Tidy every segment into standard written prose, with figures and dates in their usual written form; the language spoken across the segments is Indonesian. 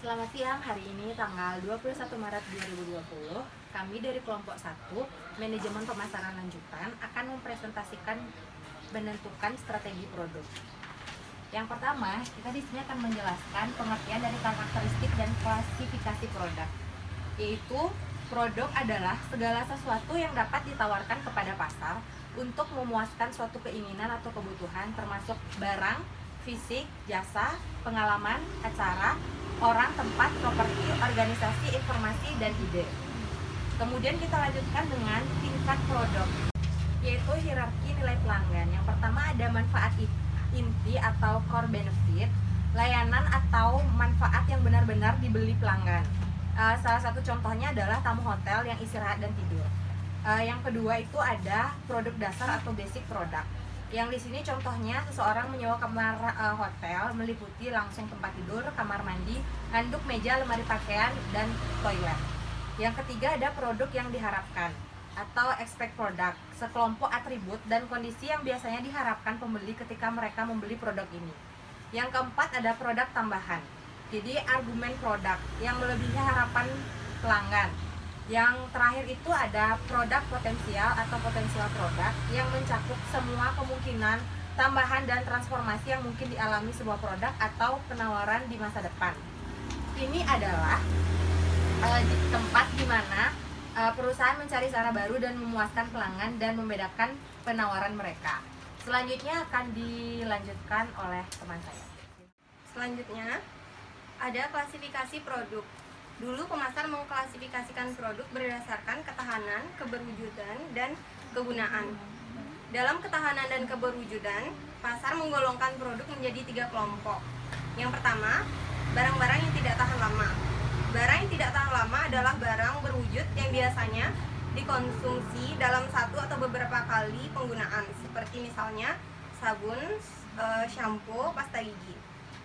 Selamat siang, hari ini tanggal 21 Maret 2020, kami dari kelompok 1, Manajemen Pemasaran Lanjutan, akan mempresentasikan menentukan strategi produk. Yang pertama, kita di sini akan menjelaskan pengertian dari karakteristik dan klasifikasi produk, yaitu produk adalah segala sesuatu yang dapat ditawarkan kepada pasar untuk memuaskan suatu keinginan atau kebutuhan, termasuk barang, fisik, jasa, pengalaman, acara, orang, tempat, properti, organisasi, informasi, dan ide. Kemudian kita lanjutkan dengan tingkat produk, yaitu hierarki nilai pelanggan. Yang pertama ada manfaat inti atau core benefit, layanan atau manfaat yang benar-benar dibeli pelanggan. Salah satu contohnya adalah tamu hotel yang istirahat dan tidur. Yang kedua itu ada produk dasar atau basic product. Yang di sini contohnya seseorang menyewa kamar hotel meliputi langsung tempat tidur, kamar mandi, handuk, meja, lemari pakaian, dan toilet. Yang ketiga ada produk yang diharapkan atau expect product, sekelompok atribut dan kondisi yang biasanya diharapkan pembeli ketika mereka membeli produk ini. Yang keempat ada produk tambahan, jadi argumen produk yang melebihi harapan pelanggan. Yang terakhir itu ada produk potensial atau potensial produk yang mencakup semua kemungkinan tambahan dan transformasi yang mungkin dialami sebuah produk atau penawaran di masa depan. Ini adalah tempat di mana perusahaan mencari cara baru dan memuaskan pelanggan dan membedakan penawaran mereka. Selanjutnya akan dilanjutkan oleh teman saya. Selanjutnya ada klasifikasi produk. Dulu pemasar mengklasifikasikan produk berdasarkan ketahanan, keberwujudan, dan kegunaan. Dalam ketahanan dan keberwujudan, pasar menggolongkan produk menjadi 3 kelompok. Yang pertama, barang-barang yang tidak tahan lama. Barang yang tidak tahan lama adalah barang berwujud yang biasanya dikonsumsi dalam satu atau beberapa kali penggunaan, seperti misalnya sabun, shampoo, pasta gigi.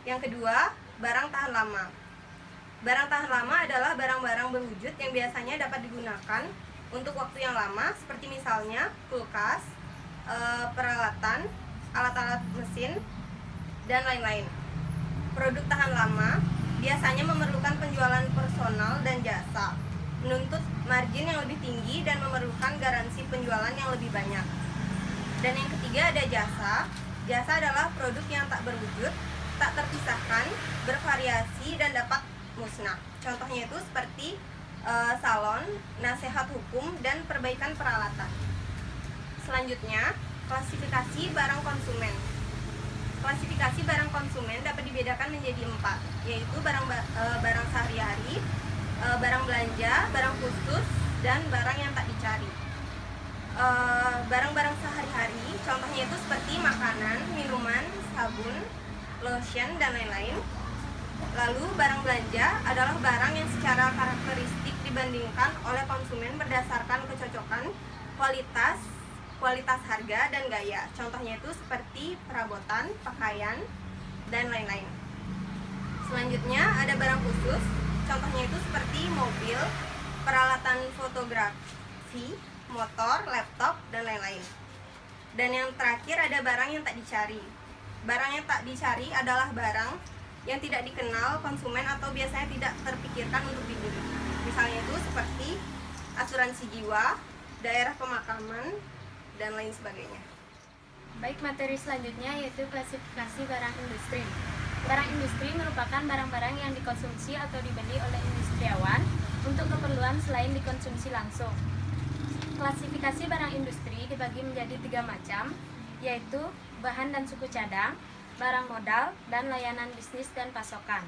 Yang kedua, barang tahan lama. Barang tahan lama adalah barang-barang berwujud yang biasanya dapat digunakan untuk waktu yang lama, seperti misalnya kulkas, peralatan, alat-alat mesin, dan lain-lain. Produk tahan lama biasanya memerlukan penjualan personal dan jasa, menuntut margin yang lebih tinggi dan memerlukan garansi penjualan yang lebih banyak. Dan yang ketiga ada jasa. Jasa adalah produk yang tak berwujud, tak terpisahkan, bervariasi, dan dapat musnah. Contohnya itu seperti salon, nasihat hukum, dan perbaikan peralatan. Selanjutnya, klasifikasi barang konsumen. Klasifikasi barang konsumen dapat dibedakan menjadi 4, yaitu barang sehari-hari, barang belanja, barang khusus, dan barang yang tak dicari. Barang-barang sehari-hari, contohnya itu seperti makanan, minuman, sabun, lotion, dan lain-lain. Lalu barang belanja adalah barang yang secara karakteristik dibandingkan oleh konsumen berdasarkan kecocokan, kualitas harga, dan gaya. Contohnya itu seperti perabotan, pakaian, dan lain-lain. Selanjutnya ada barang khusus. Contohnya itu seperti mobil, peralatan fotografi, motor, laptop, dan lain-lain. Dan yang terakhir ada barang yang tak dicari. Barang yang tak dicari adalah barang yang tidak dikenal konsumen atau biasanya tidak terpikirkan untuk dibeli. Misalnya itu seperti asuransi jiwa, daerah pemakaman, dan lain sebagainya. Baik, materi selanjutnya yaitu klasifikasi barang industri. Barang industri merupakan barang-barang yang dikonsumsi atau dibeli oleh industriawan untuk keperluan selain dikonsumsi langsung. Klasifikasi barang industri dibagi menjadi 3 macam, yaitu bahan dan suku cadang, barang modal, dan layanan bisnis dan pasokan.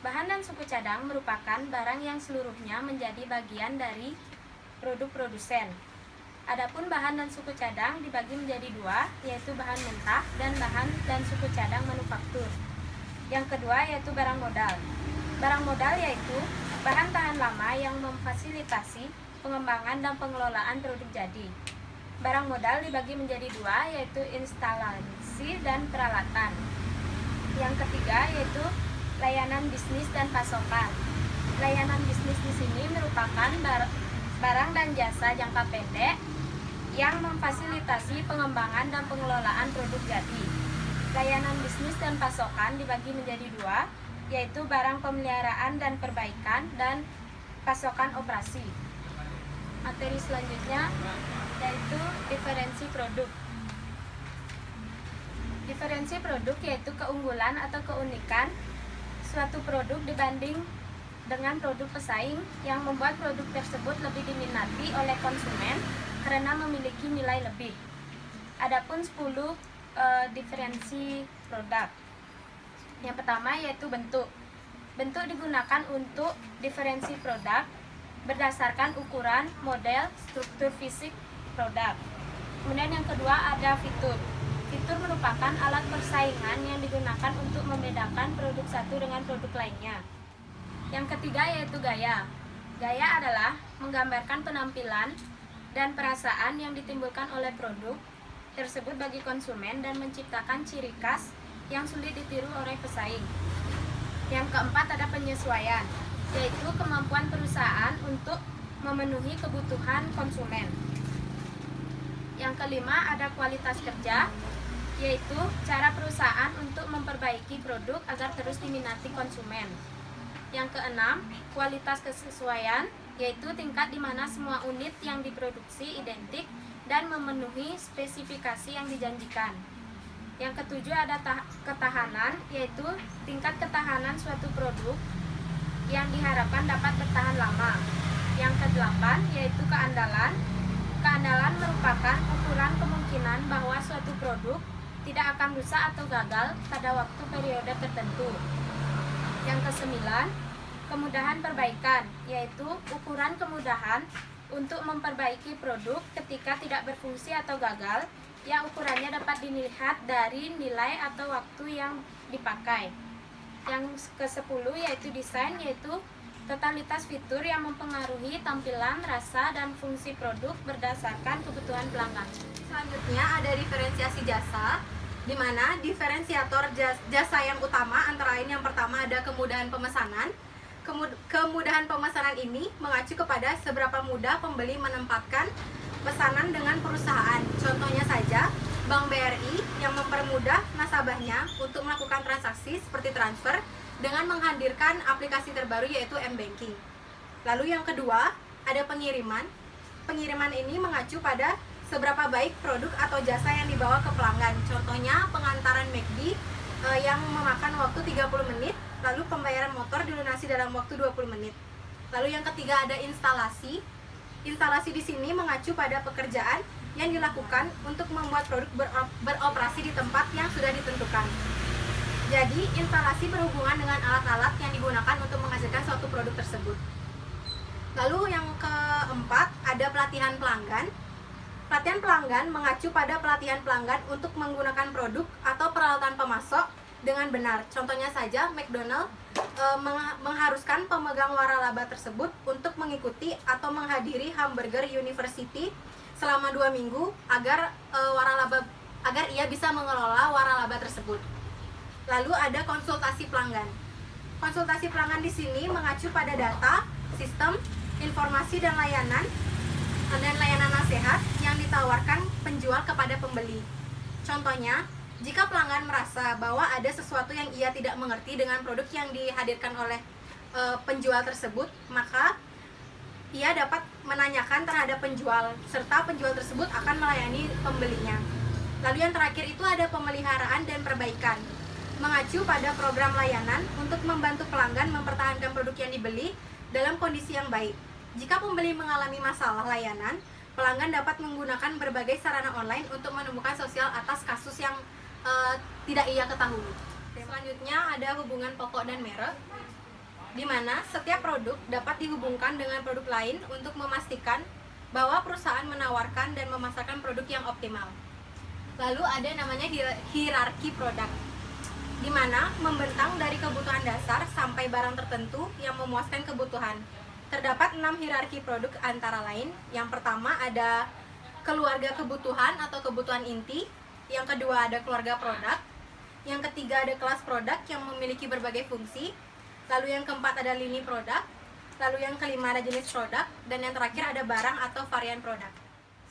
Bahan dan suku cadang merupakan barang yang seluruhnya menjadi bagian dari produk produsen. Adapun bahan dan suku cadang dibagi menjadi 2, yaitu bahan mentah dan bahan dan suku cadang manufaktur. Yang kedua yaitu barang modal. Barang modal yaitu bahan tahan lama yang memfasilitasi pengembangan dan pengelolaan produk jadi. Barang modal dibagi menjadi 2, yaitu instalasi dan peralatan. Yang ketiga yaitu layanan bisnis dan pasokan. Layanan bisnis di sini merupakan barang dan jasa jangka pendek yang memfasilitasi pengembangan dan pengelolaan produk jadi. Layanan bisnis dan pasokan dibagi menjadi 2, yaitu barang pemeliharaan dan perbaikan, dan pasokan operasi. Materi selanjutnya yaitu diferensi produk. Diferensi produk yaitu keunggulan atau keunikan suatu produk dibanding dengan produk pesaing yang membuat produk tersebut lebih diminati oleh konsumen karena memiliki nilai lebih. Adapun 10 diferensi produk. Yang pertama yaitu bentuk. Bentuk digunakan untuk diferensi produk berdasarkan ukuran, model, struktur fisik produk. Kemudian yang kedua ada fitur. Fitur merupakan alat persaingan yang digunakan untuk membedakan produk satu dengan produk lainnya. Yang ketiga yaitu gaya. Gaya adalah menggambarkan penampilan dan perasaan yang ditimbulkan oleh produk tersebut bagi konsumen dan menciptakan ciri khas yang sulit ditiru oleh pesaing. Yang keempat ada penyesuaian, yaitu kemampuan perusahaan untuk memenuhi kebutuhan konsumen. Yang kelima ada kualitas kerja, yaitu cara perusahaan untuk memperbaiki produk agar terus diminati konsumen. Yang keenam, kualitas kesesuaian, yaitu tingkat di mana semua unit yang diproduksi identik dan memenuhi spesifikasi yang dijanjikan. Yang ketujuh ada ketahanan, yaitu tingkat ketahanan suatu produk yang diharapkan dapat bertahan lama. Yang kedelapan yaitu keandalan. Keandalan merupakan ukuran kemungkinan bahwa suatu produk tidak akan rusak atau gagal pada waktu periode tertentu. Yang kesembilan, kemudahan perbaikan, yaitu ukuran kemudahan untuk memperbaiki produk ketika tidak berfungsi atau gagal, yang ukurannya dapat dilihat dari nilai atau waktu yang dipakai. Yang ke-10 yaitu desain, yaitu totalitas fitur yang mempengaruhi tampilan, rasa, dan fungsi produk berdasarkan kebutuhan pelanggan. Selanjutnya ada diferensiasi jasa, di mana diferensiator jasa yang utama antara lain yang pertama ada kemudahan pemesanan. Kemudahan pemesanan ini mengacu kepada seberapa mudah pembeli menempatkan pesanan dengan perusahaan. Contohnya saja, Bank BRI yang mempermudah nasabahnya untuk melakukan transaksi seperti transfer dengan menghadirkan aplikasi terbaru yaitu M-Banking. Lalu yang kedua, ada pengiriman. Pengiriman ini mengacu pada seberapa baik produk atau jasa yang dibawa ke pelanggan. Contohnya, pengantaran McD yang memakan waktu 30 menit, lalu pembayaran motor dilunasi dalam waktu 20 menit. Lalu yang ketiga ada instalasi. Instalasi di sini mengacu pada pekerjaan yang dilakukan untuk membuat produk beroperasi di tempat yang sudah ditentukan. Jadi, instalasi berhubungan dengan alat-alat yang digunakan untuk menghasilkan suatu produk tersebut. Lalu yang keempat ada pelatihan pelanggan. Pelatihan pelanggan mengacu pada pelatihan pelanggan untuk menggunakan produk atau peralatan pemasok dengan benar. Contohnya saja, McDonald mengharuskan pemegang waralaba tersebut untuk mengikuti atau menghadiri Hamburger University selama 2 minggu agar ia bisa mengelola waralaba tersebut. Lalu ada konsultasi pelanggan. Konsultasi pelanggan di sini mengacu pada data, sistem, informasi dan layanan nasihat yang ditawarkan penjual kepada pembeli. Contohnya, jika pelanggan merasa bahwa ada sesuatu yang ia tidak mengerti dengan produk yang dihadirkan oleh penjual tersebut, maka ia dapat menanyakan terhadap penjual, serta penjual tersebut akan melayani pembelinya. Lalu yang terakhir itu ada pemeliharaan dan perbaikan. Mengacu pada program layanan untuk membantu pelanggan mempertahankan produk yang dibeli dalam kondisi yang baik. Jika pembeli mengalami masalah layanan, pelanggan dapat menggunakan berbagai sarana online untuk menemukan sosial atas kasus yang tidak ia ketahui. Selanjutnya ada hubungan pokok dan merek, di mana setiap produk dapat dihubungkan dengan produk lain untuk memastikan bahwa perusahaan menawarkan dan memasarkan produk yang optimal. Lalu ada namanya hierarki produk, di mana membentang dari kebutuhan dasar sampai barang tertentu yang memuaskan kebutuhan. Terdapat 6 hierarki produk antara lain. Yang pertama ada keluarga kebutuhan atau kebutuhan inti. Yang kedua ada keluarga produk. Yang ketiga ada kelas produk yang memiliki berbagai fungsi. Lalu yang keempat ada lini produk. Lalu yang kelima ada jenis produk. Dan yang terakhir ada barang atau varian produk.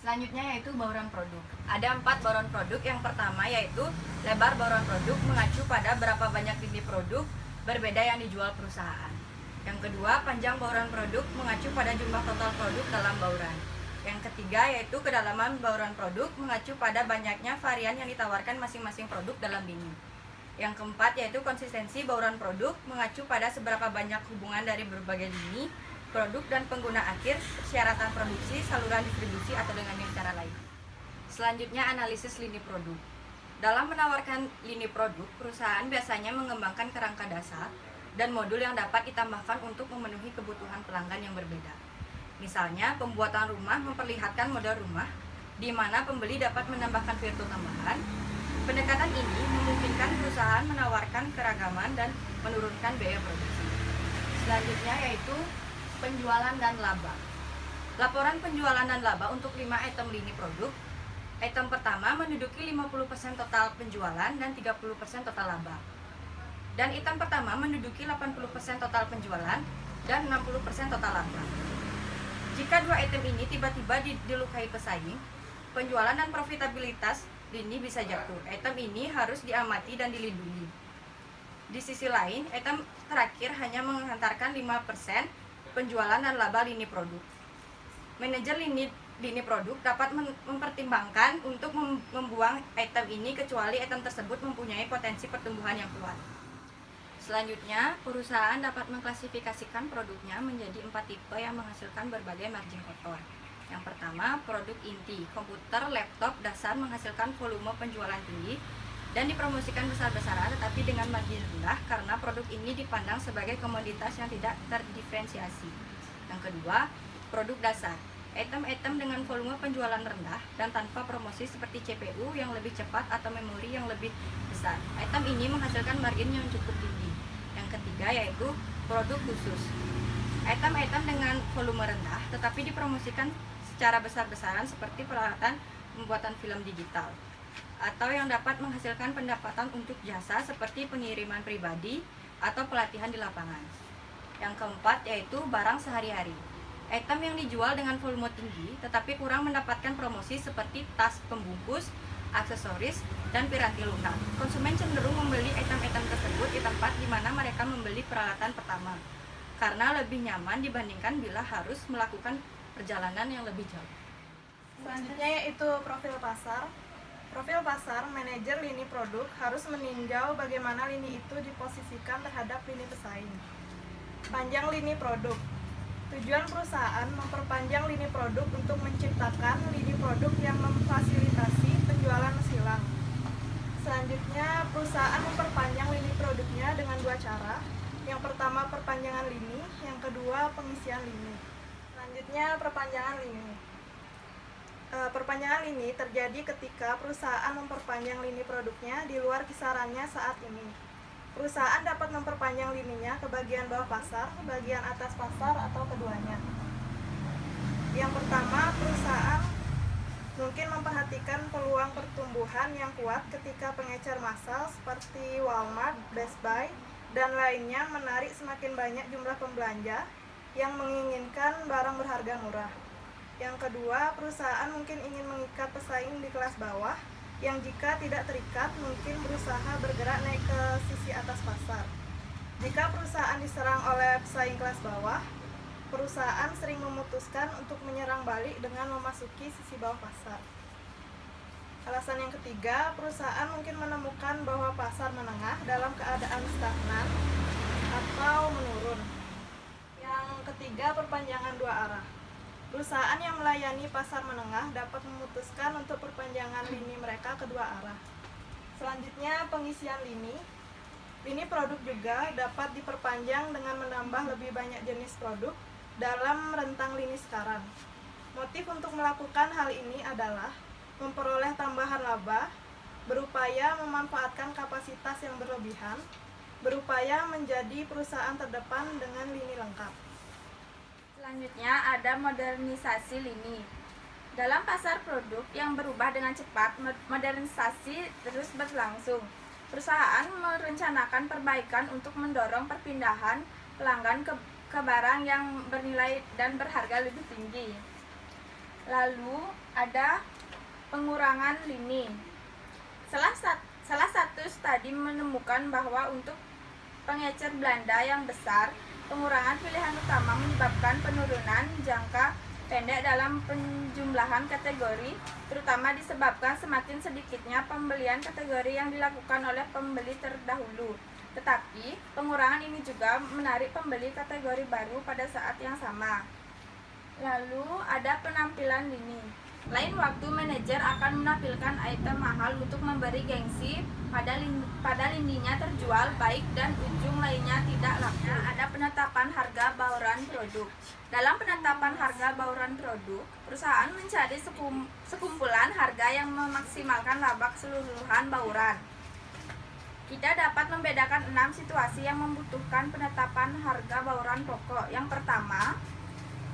Selanjutnya yaitu bauran produk. Ada 4 bauran produk. Yang pertama yaitu lebar bauran produk, mengacu pada berapa banyak lini produk, berbeda yang dijual perusahaan. Yang kedua, panjang bauran produk mengacu pada jumlah total produk dalam bauran. Yang ketiga yaitu kedalaman bauran produk mengacu pada banyaknya varian yang ditawarkan masing-masing produk dalam lini. Yang keempat yaitu konsistensi bauran produk mengacu pada seberapa banyak hubungan dari berbagai lini, produk dan pengguna akhir, persyaratan produksi, saluran distribusi atau dengan cara lain. Selanjutnya analisis lini produk. Dalam menawarkan lini produk, perusahaan biasanya mengembangkan kerangka dasar dan modul yang dapat ditambahkan untuk memenuhi kebutuhan pelanggan yang berbeda. Misalnya, pembuatan rumah memperlihatkan model rumah, di mana pembeli dapat menambahkan fitur tambahan. Pendekatan ini memungkinkan perusahaan menawarkan keragaman dan menurunkan biaya produksi. Selanjutnya yaitu penjualan dan laba. Laporan penjualan dan laba untuk 5 item lini produk. Item pertama menduduki 50% total penjualan dan 30% total laba. Dan item pertama menduduki 80% total penjualan dan 60% total laba. Jika dua item ini tiba-tiba dilukai pesaing, penjualan dan profitabilitas lini bisa jatuh. Item ini harus diamati dan dilindungi. Di sisi lain, item terakhir hanya menghantarkan 5% penjualan dan laba lini produk. Manajer lini produk dapat mempertimbangkan untuk membuang item ini kecuali item tersebut mempunyai potensi pertumbuhan yang kuat. Selanjutnya, perusahaan dapat mengklasifikasikan produknya menjadi 4 tipe yang menghasilkan berbagai margin kotor. Yang pertama, produk inti, komputer, laptop, dasar menghasilkan volume penjualan tinggi dan dipromosikan besar-besaran tetapi dengan margin rendah karena produk ini dipandang sebagai komoditas yang tidak terdiferensiasi. Yang kedua, produk dasar, item-item dengan volume penjualan rendah dan tanpa promosi seperti CPU yang lebih cepat atau memori yang lebih besar. Item ini menghasilkan margin yang cukup tinggi. Yang ketiga yaitu produk khusus, item-item dengan volume rendah tetapi dipromosikan secara besar-besaran seperti peralatan pembuatan film digital atau yang dapat menghasilkan pendapatan untuk jasa seperti pengiriman pribadi atau pelatihan di lapangan. Yang keempat yaitu barang sehari-hari, item yang dijual dengan volume tinggi tetapi kurang mendapatkan promosi seperti tas pembungkus, aksesoris, dan piranti lunak. Konsumen cenderung membeli item-item tersebut di tempat di mana mereka membeli peralatan pertama karena lebih nyaman dibandingkan bila harus melakukan perjalanan yang lebih jauh. Selanjutnya yaitu profil pasar. Profil pasar, manajer lini produk harus meninjau bagaimana lini itu diposisikan terhadap lini pesaing. Panjang lini produk. Tujuan perusahaan memperpanjang lini produk untuk menciptakan lini produk yang memfasilitasi penjualan silang. Selanjutnya, perusahaan memperpanjang lini produknya dengan 2 cara. Yang pertama, perpanjangan lini, yang kedua, pengisian lini. Selanjutnya, perpanjangan lini. Perpanjangan lini terjadi ketika perusahaan memperpanjang lini produknya di luar kisarannya saat ini. Perusahaan dapat memperpanjang lininya ke bagian bawah pasar, bagian atas pasar, atau keduanya. Yang pertama, perusahaan mungkin memperhatikan peluang pertumbuhan yang kuat ketika pengecer massal seperti Walmart, Best Buy, dan lainnya menarik semakin banyak jumlah pembelanja yang menginginkan barang berharga murah. Yang kedua, perusahaan mungkin ingin mengikat pesaing di kelas bawah yang jika tidak terikat mungkin berusaha bergerak naik ke sisi atas pasar. Jika perusahaan diserang oleh pesaing kelas bawah, perusahaan sering memutuskan untuk menyerang balik dengan memasuki sisi bawah pasar. Alasan yang ketiga, perusahaan mungkin menemukan bahwa pasar menengah dalam keadaan stagnan atau menurun. Yang ketiga, perpanjangan 2 arah. Perusahaan yang melayani pasar menengah dapat memutuskan untuk perpanjangan lini mereka ke 2 arah. Selanjutnya, pengisian lini. Lini produk juga dapat diperpanjang dengan menambah lebih banyak jenis produk dalam rentang lini sekarang. Motif untuk melakukan hal ini adalah memperoleh tambahan laba, berupaya memanfaatkan kapasitas yang berlebihan, berupaya menjadi perusahaan terdepan dengan lini lengkap. Selanjutnya ada modernisasi lini. Dalam pasar produk yang berubah dengan cepat, modernisasi terus berlangsung. Perusahaan merencanakan perbaikan untuk mendorong perpindahan pelanggan ke barang yang bernilai dan berharga lebih tinggi. Lalu ada pengurangan lini. Salah satu studi menemukan bahwa untuk pengecer Belanda yang besar. Pengurangan pilihan utama menyebabkan penurunan jangka pendek dalam penjumlahan kategori, terutama disebabkan semakin sedikitnya pembelian kategori yang dilakukan oleh pembeli terdahulu. Tetapi, pengurangan ini juga menarik pembeli kategori baru pada saat yang sama. Lalu, ada penampilan lini. Lain waktu manajer akan menampilkan item mahal untuk memberi gengsi pada lininya terjual baik dan ujung lainnya tidak laku. Ada penetapan harga bauran produk. Dalam penetapan harga bauran produk, perusahaan mencari sekumpulan harga yang memaksimalkan laba keseluruhan bauran. Kita dapat membedakan 6 situasi yang membutuhkan penetapan harga bauran pokok. Yang pertama,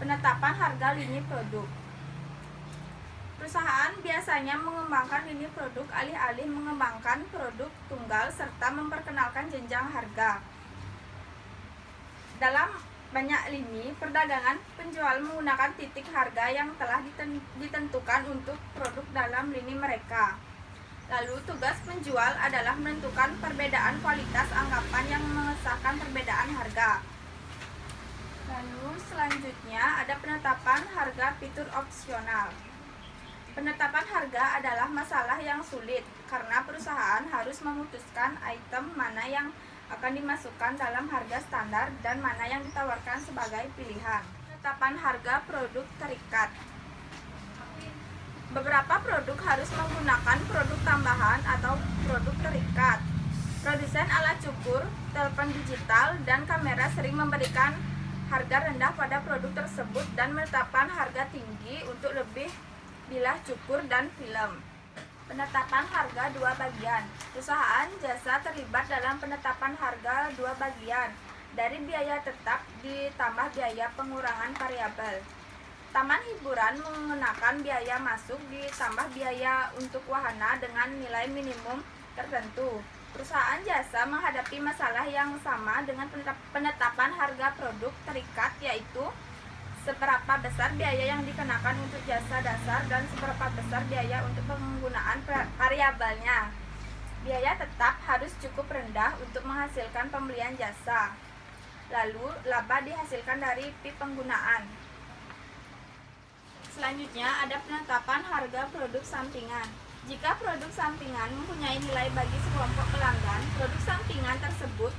penetapan harga lini produk. Perusahaan biasanya mengembangkan lini produk alih-alih mengembangkan produk tunggal serta memperkenalkan jenjang harga. Dalam banyak lini perdagangan, penjual menggunakan titik harga yang telah ditentukan untuk produk dalam lini mereka. Lalu tugas penjual adalah menentukan perbedaan kualitas anggapan yang mengesahkan perbedaan harga. Lalu selanjutnya ada penetapan harga fitur opsional. Penetapan harga adalah masalah yang sulit karena perusahaan harus memutuskan item mana yang akan dimasukkan dalam harga standar dan mana yang ditawarkan sebagai pilihan. Penetapan harga produk terikat. Beberapa produk harus menggunakan produk tambahan atau produk terikat. Produsen alat cukur, telepon digital, dan kamera sering memberikan harga rendah pada produk tersebut dan menetapkan harga tinggi untuk lebih bilah cukur dan film. Penetapan harga dua bagian. Perusahaan jasa terlibat dalam penetapan harga dua bagian dari biaya tetap ditambah biaya pengurangan variabel. Taman hiburan mengenakan biaya masuk ditambah biaya untuk wahana dengan nilai minimum tertentu. Perusahaan jasa menghadapi masalah yang sama dengan penetapan harga produk terikat, yaitu seberapa besar biaya yang dikenakan untuk jasa dasar dan seberapa besar biaya untuk penggunaan variabelnya. Biaya tetap harus cukup rendah untuk menghasilkan pembelian jasa. Lalu, laba dihasilkan dari fee penggunaan. Selanjutnya, ada penetapan harga produk sampingan. Jika produk sampingan mempunyai nilai bagi sekelompok pelanggan, produk sampingan tersebut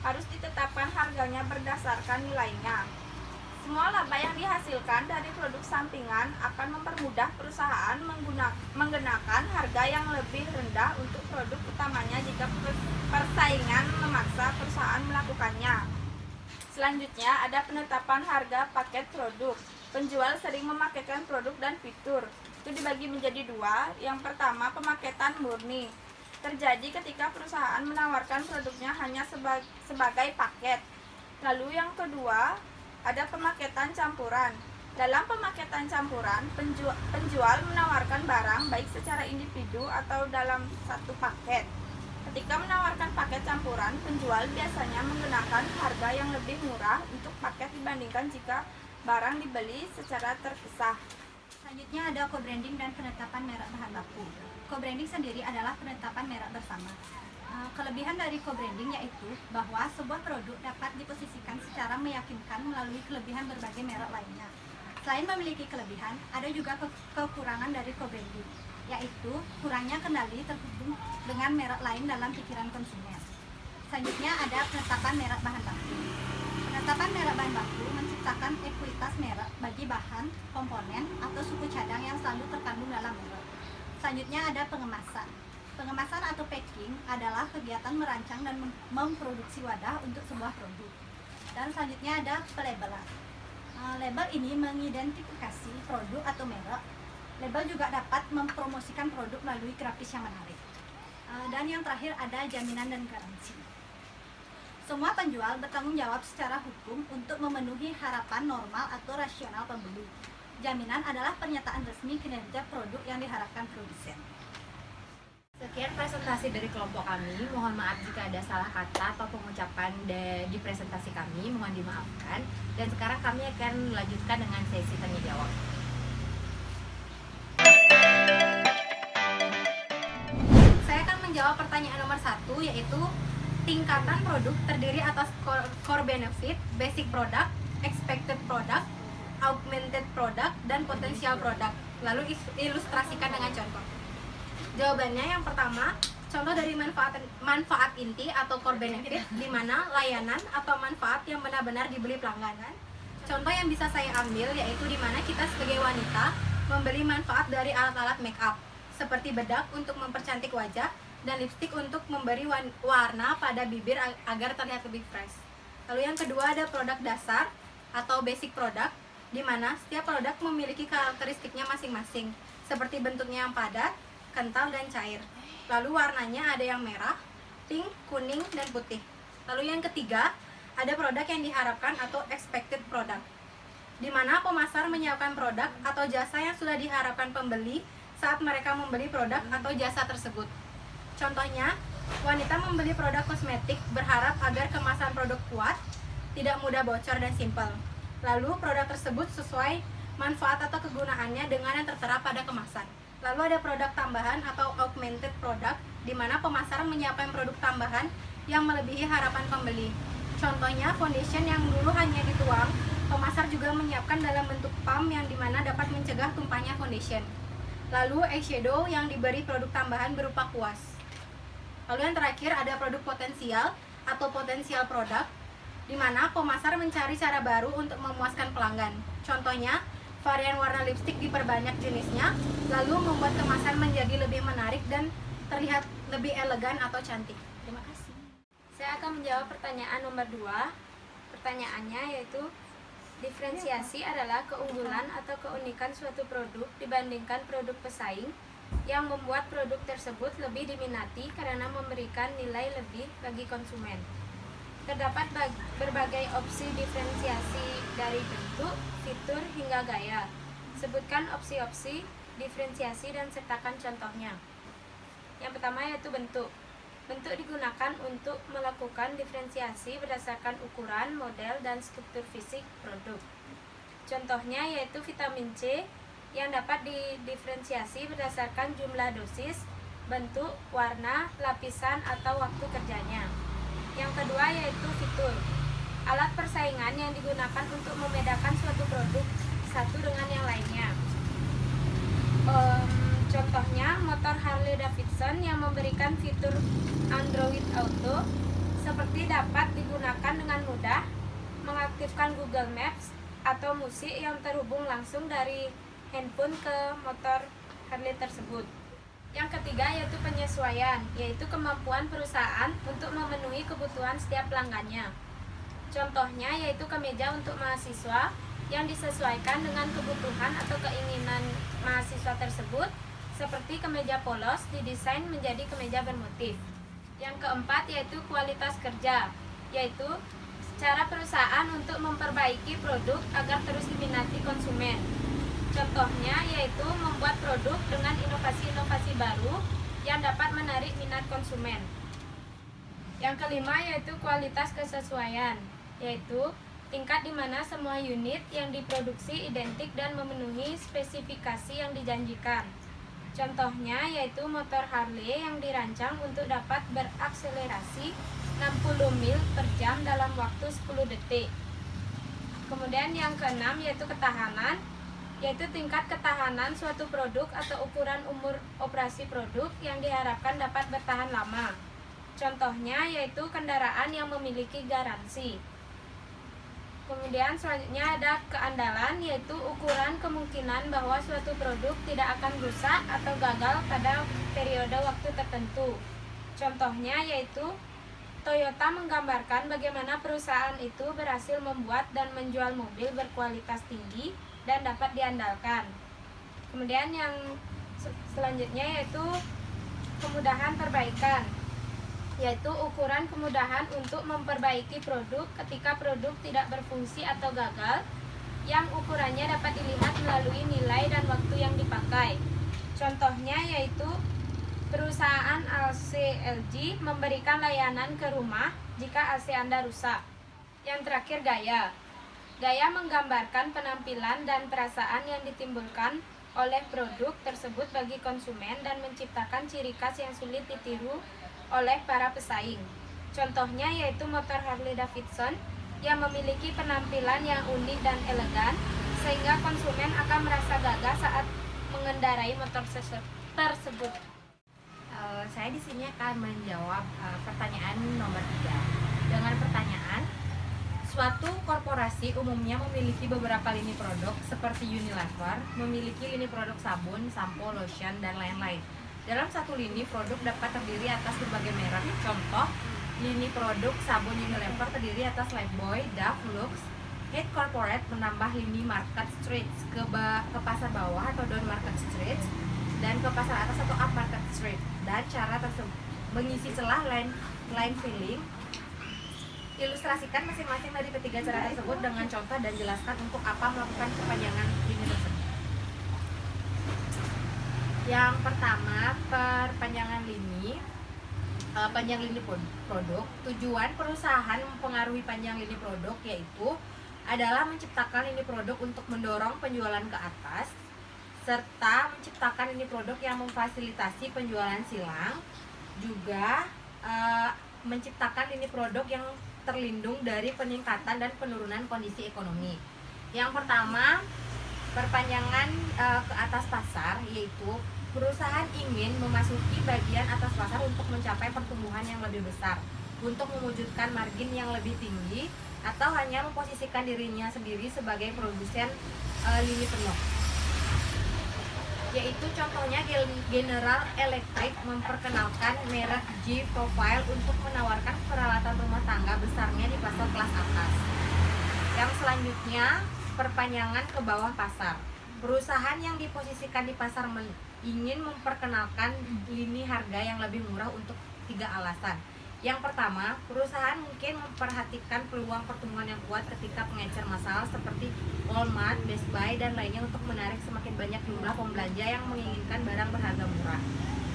harus ditetapkan harganya berdasarkan nilainya. Semua laba yang dihasilkan dari produk sampingan akan mempermudah perusahaan menggunakan harga yang lebih rendah untuk produk utamanya jika persaingan memaksa perusahaan melakukannya. Selanjutnya, ada penetapan harga paket produk. Penjual sering memaketkan produk dan fitur. Itu dibagi menjadi dua. Yang pertama, pemaketan murni. Terjadi ketika perusahaan menawarkan produknya hanya sebagai paket. Lalu yang kedua, ada pemaketan campuran. Dalam pemaketan campuran, penjual menawarkan barang baik secara individu atau dalam satu paket. Ketika menawarkan paket campuran, penjual biasanya menggunakan harga yang lebih murah untuk paket dibandingkan jika barang dibeli secara terpisah. Selanjutnya ada co-branding dan penetapan merek bahan baku. Co-branding sendiri adalah penetapan merek bersama. Kelebihan dari co-branding yaitu bahwa sebuah produk dapat diposisikan secara meyakinkan melalui kelebihan berbagai merek lainnya. Selain memiliki kelebihan, ada juga kekurangan dari co-branding, yaitu kurangnya kendali terhubung dengan merek lain dalam pikiran konsumen. Selanjutnya ada penetapan merek bahan baku. Penetapan merek bahan baku menciptakan ekuitas merek bagi bahan, komponen, atau suku cadang yang selalu terkandung dalam merek. Selanjutnya ada pengemasan. Pengemasan atau packing adalah kegiatan merancang dan memproduksi wadah untuk sebuah produk. Dan selanjutnya ada pelabelan. Label ini mengidentifikasi produk atau merek. Label juga dapat mempromosikan produk melalui grafis yang menarik. Dan yang terakhir ada jaminan dan garansi. Semua penjual bertanggung jawab secara hukum untuk memenuhi harapan normal atau rasional pembeli. Jaminan adalah pernyataan resmi kinerja produk yang diharapkan produsen. Sekian presentasi dari kelompok kami. Mohon maaf jika ada salah kata atau pengucapan di presentasi kami, mohon dimaafkan. Dan sekarang kami akan lanjutkan dengan sesi tanya jawab. Saya akan menjawab pertanyaan nomor 1, yaitu Tingkatan produk terdiri atas core benefit, basic product, expected product, augmented product, dan potential product. Lalu ilustrasikan dengan contoh. Jawabannya yang pertama, contoh dari manfaat inti atau core benefit, di mana layanan atau manfaat yang benar-benar dibeli pelanggan. Contoh yang bisa saya ambil yaitu di mana kita sebagai wanita membeli manfaat dari alat-alat make up, seperti bedak untuk mempercantik wajah dan lipstik untuk memberi warna pada bibir agar terlihat lebih fresh. Lalu yang kedua ada produk dasar atau basic product, di mana setiap produk memiliki karakteristiknya masing-masing, seperti bentuknya yang padat, kental, dan cair. Lalu warnanya ada yang merah, pink, kuning, dan putih. Lalu yang ketiga, ada produk yang diharapkan atau expected product, di mana pemasar menyiapkan produk atau jasa yang sudah diharapkan pembeli saat mereka membeli produk atau jasa tersebut. Contohnya, wanita membeli produk kosmetik berharap agar kemasan produk kuat, tidak mudah bocor, dan simpel. Lalu produk tersebut sesuai manfaat atau kegunaannya dengan yang tertera pada kemasan. Lalu ada produk tambahan atau augmented product, di mana pemasar menyiapkan produk tambahan yang melebihi harapan pembeli. Contohnya, foundation yang dulu hanya dituang, pemasar juga menyiapkan dalam bentuk pump yang dimana dapat mencegah tumpahnya foundation. Lalu eyeshadow yang diberi produk tambahan berupa kuas. Lalu yang terakhir ada produk potensial atau potensial product, di mana pemasar mencari cara baru untuk memuaskan pelanggan. Contohnya, varian warna lipstik diperbanyak jenisnya, lalu membuat kemasan menjadi lebih menarik dan terlihat lebih elegan atau cantik. Terima kasih. Saya akan menjawab pertanyaan nomor 2. Pertanyaannya yaitu, diferensiasi adalah keunggulan atau keunikan suatu produk dibandingkan produk pesaing yang membuat produk tersebut lebih diminati karena memberikan nilai lebih bagi konsumen. Terdapat berbagai opsi diferensiasi dari bentuk, fitur, hingga gaya. Sebutkan opsi-opsi diferensiasi dan sertakan contohnya. Yang pertama yaitu bentuk. Bentuk digunakan untuk melakukan diferensiasi berdasarkan ukuran, model, dan struktur fisik produk. Contohnya yaitu vitamin C yang dapat didiferensiasi berdasarkan jumlah dosis, bentuk, warna, lapisan, atau waktu kerjanya. Yang kedua yaitu fitur. Alat persaingan yang digunakan untuk membedakan suatu produk satu dengan yang lainnya. Contohnya motor Harley Davidson yang memberikan fitur Android Auto, seperti dapat digunakan dengan mudah, mengaktifkan Google Maps, atau musik yang terhubung langsung dari handphone ke motor Harley tersebut. Yang ketiga yaitu penyesuaian, yaitu kemampuan perusahaan untuk memenuhi kebutuhan setiap pelanggannya. Contohnya yaitu kemeja untuk mahasiswa yang disesuaikan dengan kebutuhan atau keinginan mahasiswa tersebut, seperti kemeja polos didesain menjadi kemeja bermotif. Yang keempat yaitu kualitas kerja, yaitu cara perusahaan untuk memperbaiki produk agar terus diminati konsumen. Contohnya yaitu membuat produk dengan inovasi-inovasi baru yang dapat menarik minat konsumen. Yang kelima yaitu kualitas kesesuaian, yaitu tingkat di mana semua unit yang diproduksi identik dan memenuhi spesifikasi yang dijanjikan. Contohnya yaitu motor Harley yang dirancang untuk dapat berakselerasi 60 mil per jam dalam waktu 10 detik. Kemudian yang keenam yaitu ketahanan, yaitu tingkat ketahanan suatu produk atau ukuran umur operasi produk yang diharapkan dapat bertahan lama. Contohnya yaitu kendaraan yang memiliki garansi. Kemudian selanjutnya ada keandalan, yaitu ukuran kemungkinan bahwa suatu produk tidak akan rusak atau gagal pada periode waktu tertentu. Contohnya yaitu Toyota menggambarkan bagaimana perusahaan itu berhasil membuat dan menjual mobil berkualitas tinggi dan dapat diandalkan. Kemudian yang selanjutnya yaitu kemudahan perbaikan, yaitu ukuran kemudahan untuk memperbaiki produk ketika produk tidak berfungsi atau gagal, yang ukurannya dapat dilihat melalui nilai dan waktu yang dipakai. Contohnya yaitu perusahaan AC LG memberikan layanan ke rumah jika AC Anda rusak. Yang terakhir gaya. Gaya menggambarkan penampilan dan perasaan yang ditimbulkan oleh produk tersebut bagi konsumen dan menciptakan ciri khas yang sulit ditiru oleh para pesaing. Contohnya yaitu motor Harley Davidson yang memiliki penampilan yang unik dan elegan, sehingga konsumen akan merasa gagah saat mengendarai motor tersebut. Saya di sini akan menjawab pertanyaan nomor 3 dengan pertanyaan, suatu korporasi umumnya memiliki beberapa lini produk seperti Unilever, memiliki lini produk sabun, sampo, lotion, dan lain-lain. Dalam satu lini produk dapat terdiri atas berbagai merek. Contoh, lini produk sabun Unilever terdiri atas Lifebuoy, Dove, Lux. Head Corporate menambah lini Market Streets ke pasar bawah atau down Market Streets dan ke pasar atas atau up Market Street. Dan cara tersebut mengisi celah line filling. Ilustrasikan masing-masing dari ketiga cara tersebut dengan contoh dan jelaskan untuk apa melakukan perpanjangan lini tersebut. Yang pertama, perpanjangan lini. Panjang lini produk. Tujuan perusahaan mempengaruhi panjang lini produk yaitu adalah menciptakan lini produk untuk mendorong penjualan ke atas, serta menciptakan lini produk yang memfasilitasi penjualan silang, juga menciptakan lini produk yang terlindung dari peningkatan dan penurunan kondisi ekonomi. Yang pertama, perpanjangan ke atas pasar, yaitu perusahaan ingin memasuki bagian atas pasar untuk mencapai pertumbuhan yang lebih besar, untuk mewujudkan margin yang lebih tinggi, atau hanya memposisikan dirinya sendiri sebagai produsen lini penuh. Yaitu contohnya General Electric memperkenalkan merek G-Profile untuk menawarkan peralatan rumah tangga besarnya di pasar kelas atas. Yang selanjutnya, perpanjangan ke bawah pasar. Perusahaan yang diposisikan di pasar ingin memperkenalkan lini harga yang lebih murah untuk 3 alasan. Yang pertama, perusahaan mungkin memperhatikan peluang pertumbuhan yang kuat ketika pengecer massal seperti Walmart, Best Buy, dan lainnya untuk menarik semakin banyak jumlah pembelanja yang menginginkan barang berharga murah.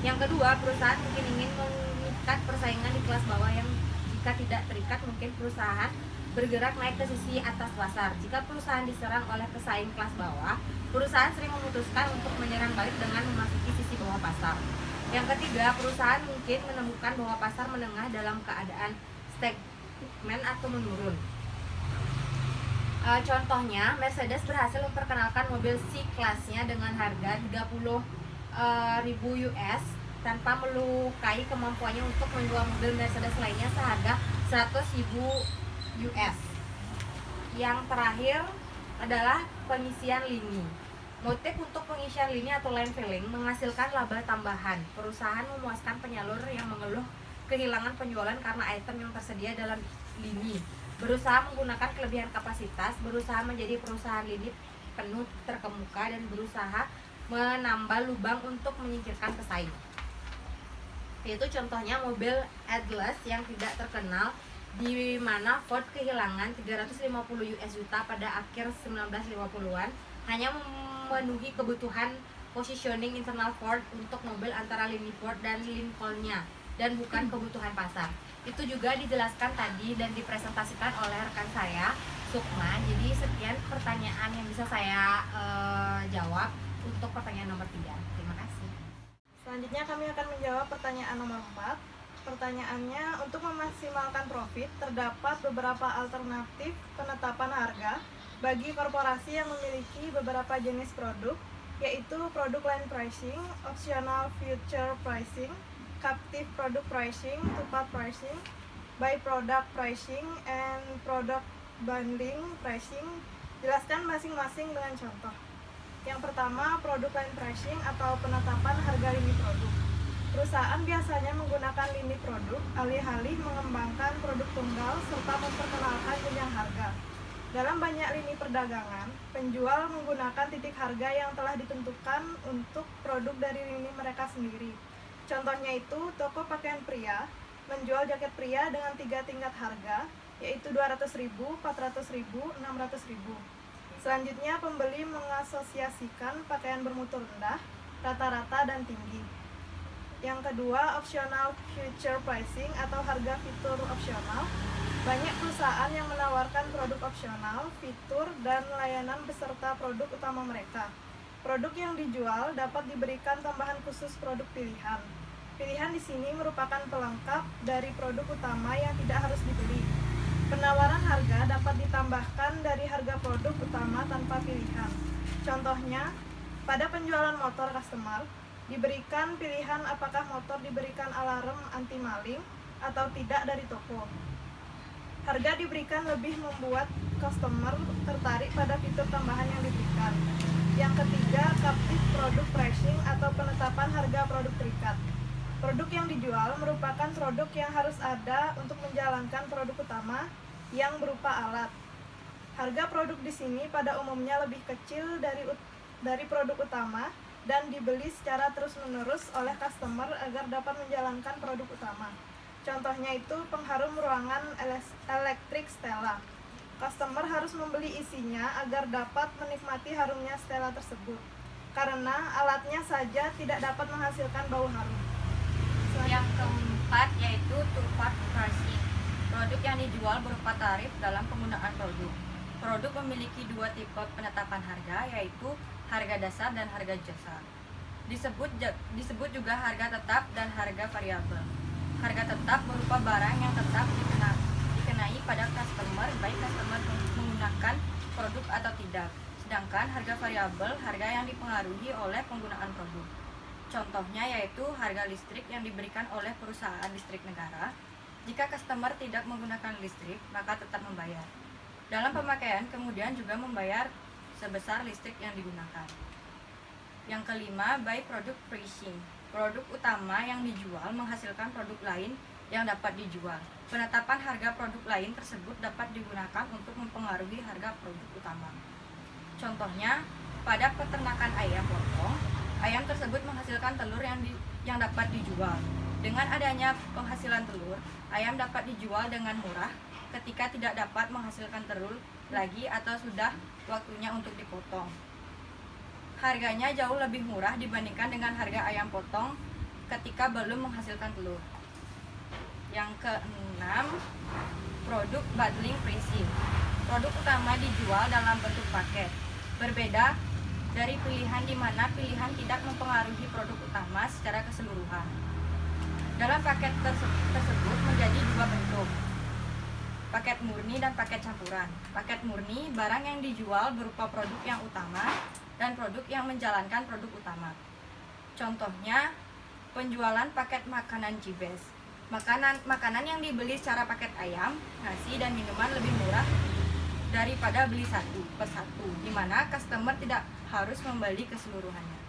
Yang kedua, perusahaan mungkin ingin mengikat persaingan di kelas bawah yang jika tidak terikat mungkin perusahaan bergerak naik ke sisi atas pasar. Jika perusahaan diserang oleh pesaing kelas bawah, perusahaan sering memutuskan untuk menyerang balik dengan memasuki sisi bawah pasar. Yang ketiga, perusahaan mungkin menemukan bahwa pasar menengah dalam keadaan stagnan atau menurun. Contohnya, Mercedes berhasil memperkenalkan mobil C-Class-nya dengan harga 30.000 US tanpa melukai kemampuannya untuk menjual mobil Mercedes lainnya seharga 100.000 US. Yang terakhir adalah pengisian lini. Motif untuk pengisian lini atau line filling menghasilkan laba tambahan. Perusahaan memuaskan penyalur yang mengeluh kehilangan penjualan karena item yang tersedia dalam lini. Berusaha menggunakan kelebihan kapasitas, berusaha menjadi perusahaan lini penuh terkemuka, dan berusaha menambah lubang untuk menyingkirkan pesaing. Yaitu contohnya mobil Atlas yang tidak terkenal, di mana Ford kehilangan 350 US juta pada akhir 1950-an hanya memenuhi kebutuhan positioning internal Ford untuk mobil antara lini Ford dan Lincoln-nya dan bukan kebutuhan pasar. Itu juga dijelaskan tadi dan dipresentasikan oleh rekan saya, Sukma. Jadi sekian pertanyaan yang bisa saya jawab untuk pertanyaan nomor 3. Terima kasih. Selanjutnya kami akan menjawab pertanyaan nomor 4. Pertanyaannya, untuk memaksimalkan profit, terdapat beberapa alternatif penetapan harga bagi korporasi yang memiliki beberapa jenis produk, yaitu produk line pricing, optional future pricing, captive product pricing, two-part pricing, by product pricing, and product bundling pricing. Jelaskan masing-masing dengan contoh. Yang pertama, produk line pricing atau penetapan harga lini produk. Perusahaan biasanya menggunakan lini produk alih-alih mengembangkan produk tunggal serta memperkenalkan jenjang harga. Dalam banyak lini perdagangan, penjual menggunakan titik harga yang telah ditentukan untuk produk dari lini mereka sendiri. Contohnya itu, toko pakaian pria menjual jaket pria dengan 3 tingkat harga, yaitu 200.000, 400.000, 600.000. Selanjutnya, pembeli mengasosiasikan pakaian bermutu rendah, rata-rata, dan tinggi. Yang kedua, optional future pricing atau harga fitur opsional. Banyak perusahaan yang menawarkan produk opsional, fitur, dan layanan beserta produk utama mereka. Produk yang dijual dapat diberikan tambahan khusus produk pilihan. Pilihan di sini merupakan pelengkap dari produk utama yang tidak harus dibeli. Penawaran harga dapat ditambahkan dari harga produk utama tanpa pilihan. Contohnya, pada penjualan motor customer, diberikan pilihan apakah motor diberikan alarm anti maling atau tidak dari toko. Harga diberikan lebih membuat customer tertarik pada fitur tambahan yang diberikan. Yang ketiga, captive product pricing atau penetapan harga produk terikat. Produk yang dijual merupakan produk yang harus ada untuk menjalankan produk utama yang berupa alat. Harga produk di sini pada umumnya lebih kecil dari produk utama dan dibeli secara terus-menerus oleh customer agar dapat menjalankan produk utama. Contohnya itu pengharum ruangan elektrik Stella. Customer harus membeli isinya agar dapat menikmati harumnya Stella tersebut, karena alatnya saja tidak dapat menghasilkan bau harum. Yang keempat yaitu two-part pricing. Produk yang dijual berupa tarif dalam penggunaan produk. Produk memiliki dua tipe penetapan harga, yaitu harga dasar dan harga jasa. Disebut juga harga tetap dan harga variabel. Harga tetap berupa barang yang tetap dikenai pada customer, baik customer menggunakan produk atau tidak. Sedangkan harga variabel, harga yang dipengaruhi oleh penggunaan produk. Contohnya yaitu harga listrik yang diberikan oleh perusahaan listrik negara. Jika customer tidak menggunakan listrik, maka tetap membayar. Dalam pemakaian kemudian juga membayar sebesar listrik yang digunakan. Yang kelima, by product pricing. Produk utama yang dijual menghasilkan produk lain yang dapat dijual. Penetapan harga produk lain tersebut dapat digunakan untuk mempengaruhi harga produk utama. Contohnya, pada peternakan ayam potong, ayam tersebut menghasilkan telur yang dapat dijual. Dengan adanya penghasilan telur, ayam dapat dijual dengan murah ketika tidak dapat menghasilkan telur lagi atau sudah waktunya untuk dipotong. Harganya jauh lebih murah dibandingkan dengan harga ayam potong ketika belum menghasilkan telur. Yang keenam, produk bundling pricing. Produk utama dijual dalam bentuk paket. Berbeda dari pilihan di mana pilihan tidak mempengaruhi produk utama secara keseluruhan. Dalam paket tersebut menjadi dua bentuk, paket murni dan paket campuran. Paket murni, barang yang dijual berupa produk yang utama dan produk yang menjalankan produk utama. Contohnya, penjualan paket makanan Cibes. Makanan yang dibeli secara paket ayam, nasi, dan minuman lebih murah daripada beli satu persatu, di mana customer tidak harus membeli keseluruhannya.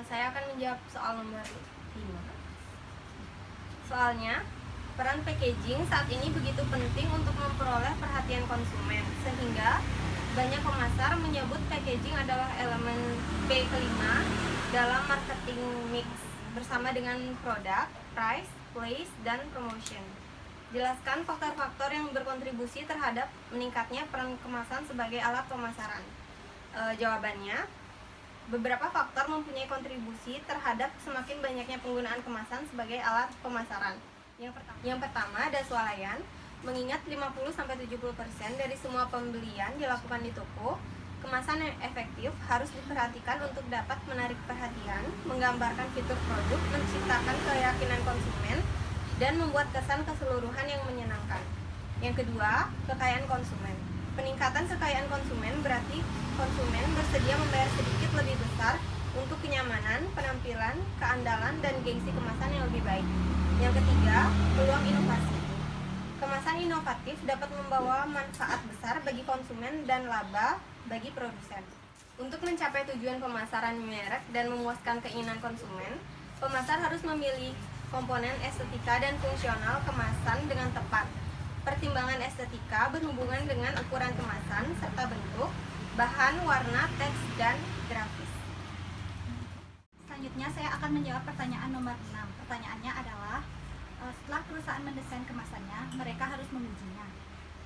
Saya akan menjawab soal nomor 5. Soalnya, peran packaging saat ini begitu penting untuk memperoleh perhatian konsumen, sehingga banyak pemasar menyebut packaging adalah elemen P kelima dalam marketing mix bersama dengan produk, price, place, dan promotion. Jelaskan faktor-faktor yang berkontribusi terhadap meningkatnya peran kemasan sebagai alat pemasaran. Jawabannya, beberapa faktor mempunyai kontribusi terhadap semakin banyaknya penggunaan kemasan sebagai alat pemasaran. Yang pertama ada swalayan. Mengingat 50-70% dari semua pembelian dilakukan di toko, kemasan yang efektif harus diperhatikan untuk dapat menarik perhatian, menggambarkan fitur produk, menciptakan keyakinan konsumen, dan membuat kesan keseluruhan yang menyenangkan. Yang kedua, kekayaan konsumen. Peningkatan kekayaan konsumen berarti konsumen bersedia membayar sedikit lebih besar untuk kenyamanan, penampilan, keandalan, dan gengsi kemasan yang lebih baik. Yang ketiga, peluang inovasi. Kemasan inovatif dapat membawa manfaat besar bagi konsumen dan laba bagi produsen. Untuk mencapai tujuan pemasaran merek dan memuaskan keinginan konsumen, pemasar harus memilih komponen estetika dan fungsional kemasan dengan tepat. Pertimbangan estetika berhubungan dengan ukuran kemasan serta bentuk, bahan, warna, teks, dan grafis. Selanjutnya saya akan menjawab pertanyaan nomor 6. Pertanyaannya adalah, setelah perusahaan mendesain kemasannya, mereka harus mengujinya.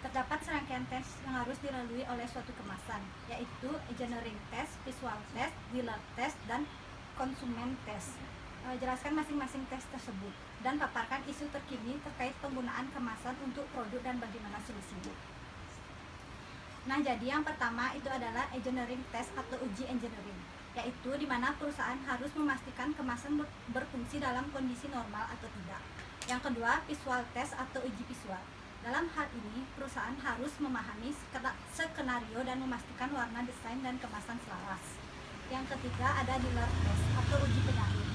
Terdapat serangkaian tes yang harus dilalui oleh suatu kemasan, yaitu engineering test, visual test, dealer test, dan konsumen test. Jelaskan masing-masing tes tersebut dan paparkan isu terkini terkait penggunaan kemasan untuk produk dan bagaimana solusinya. Nah, jadi yang pertama itu adalah engineering test atau uji engineering. yaitu di mana perusahaan harus memastikan kemasan berfungsi dalam kondisi normal atau tidak. Yang kedua, visual test atau uji visual. Dalam hal ini, perusahaan harus memahami skenario dan memastikan warna, desain, dan kemasan selaras. Yang ketiga, ada dealer test atau uji penyalur.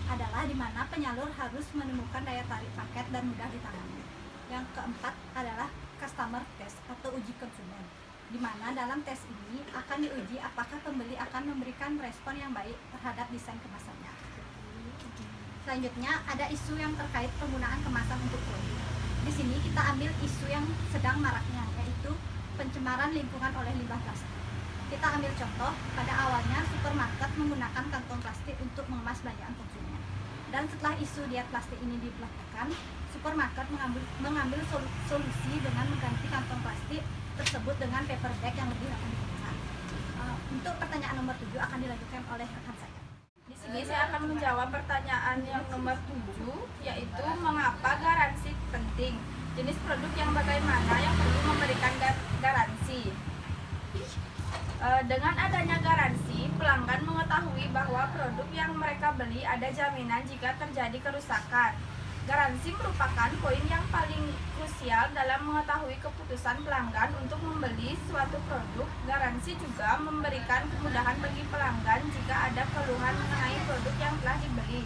Adalah di mana penyalur harus menemukan daya tarik paket dan mudah ditangani. Yang keempat adalah customer test atau uji konsumen, di mana dalam tes ini akan diuji apakah pembeli akan memberikan respon yang baik terhadap desain kemasannya. Selanjutnya, ada isu yang terkait penggunaan kemasan untuk produk. Di sini kita ambil isu yang sedang maraknya, yaitu pencemaran lingkungan oleh limbah plastik. Kita ambil contoh, pada awalnya supermarket menggunakan kantong plastik untuk mengemas belanjaan konsumen. Dan setelah isu diet plastik ini diberlakukan, supermarket mengambil solusi dengan mengganti kantong plastik tersebut dengan paper bag yang lebih ramah lingkungan. Untuk pertanyaan nomor 7 akan dilanjutkan oleh rekan saya. Di sini saya akan menjawab pertanyaan yang nomor 7, yaitu mengapa garansi penting. Jenis produk yang bagaimana yang perlu memberikan garansi. Dengan adanya garansi, pelanggan mengetahui bahwa produk yang mereka beli ada jaminan jika terjadi kerusakan. Garansi merupakan poin yang paling krusial dalam mengetahui keputusan pelanggan untuk membeli suatu produk. Garansi juga memberikan kemudahan bagi pelanggan jika ada keluhan mengenai produk yang telah dibeli,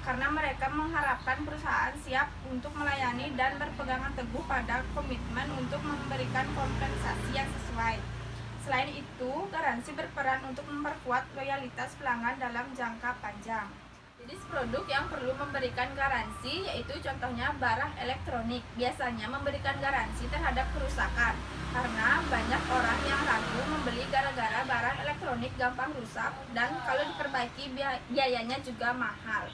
karena mereka mengharapkan perusahaan siap untuk melayani dan berpegangan teguh pada komitmen untuk memberikan kompensasi yang sesuai. Selain itu, garansi berperan untuk memperkuat loyalitas pelanggan dalam jangka panjang. Jenis produk yang perlu memberikan garansi yaitu contohnya barang elektronik. Biasanya memberikan garansi terhadap kerusakan, karena banyak orang yang ragu membeli gara-gara barang elektronik gampang rusak dan kalau diperbaiki biayanya juga mahal.